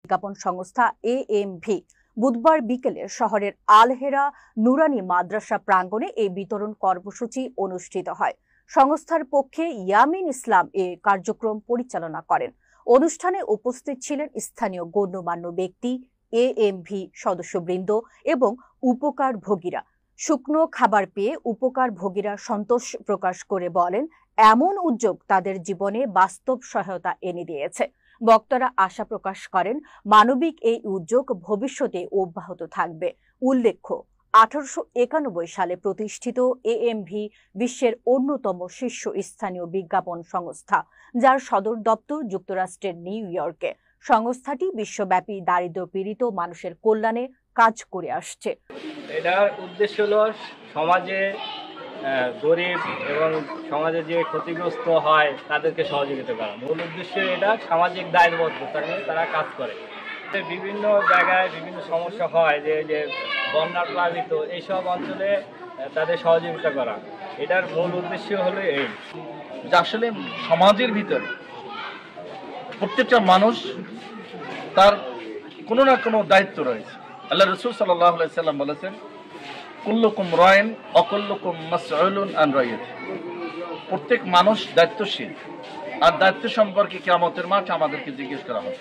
বিজ্ঞাপন সংস্থা এএমভি বুধবার বিকেলে শহরের আলহেরা নুরানি মাদ্রাসা প্রাঙ্গণে এই বিতরণ কর্মসূচি অনুষ্ঠিত হয়। সংস্থার পক্ষে ইয়ামিন ইসলাম এই কার্যক্রম পরিচালনা করেন। অনুষ্ঠানে উপস্থিত ছিলেন স্থানীয় গণ্যমান্য ব্যক্তি, এএমভি সদস্যবৃন্দ এবং উপকারভোগীরা। শুকনো খাবার পেয়ে উপকারভোগীরা সন্তোষ প্রকাশ করে বলেন, এমন উদ্যোগ তাদের জীবনে বাস্তব সহায়তা এনে দিয়েছে। বক্তারা আশা প্রকাশ করেন, মানবিক এই উদ্যোগ ভবিষ্যতে অব্যাহত থাকবে। উল্লেখ্য, 1891 সালে প্রতিষ্ঠিত এএমভি বিশ্বের অন্যতম শীর্ষস্থানীয় বিজ্ঞাপন সংস্থা, যার সদর দপ্তর যুক্তরাষ্ট্রের নিউ ইয়র্কে। সংস্থাটি বিশ্বব্যাপী দারিদ্র্যপীড়িত মানুষের কল্যাণে কাজ করে আসছে। এটার উদ্দেশ্য হলো সমাজে গরিব এবং সমাজে যে ক্ষতিগ্রস্ত হয় তাদেরকে সহযোগিতা করা। মূল উদ্দেশ্য এটা সামাজিক দায়বদ্ধতা নিয়ে তারা কাজ করে। বিভিন্ন জায়গায় বিভিন্ন সমস্যা হয়, যে বন্যার প্লাবিত এইসব অঞ্চলে তাদের সহযোগিতা করা। এটার মূল উদ্দেশ্য হলো এই যে আসলে সমাজের ভিতরে প্রত্যেকটা মানুষ তার কোনো না কোনো দায়িত্ব রয়েছে। আল্লাহ রাসূল সাল্লাল্লাহু আলাইহি সাল্লাম বলেছেন, কুল্লুকুম রাইন ওয়া কুল্লুকুম মাসউলুন আন রাইয়াতি। প্রত্যেক মানুষ দায়িত্বশীল, আর দায়িত্ব সম্পর্কে কিয়ামতের মাঠে আমাদেরকে জিজ্ঞেস করা হবে।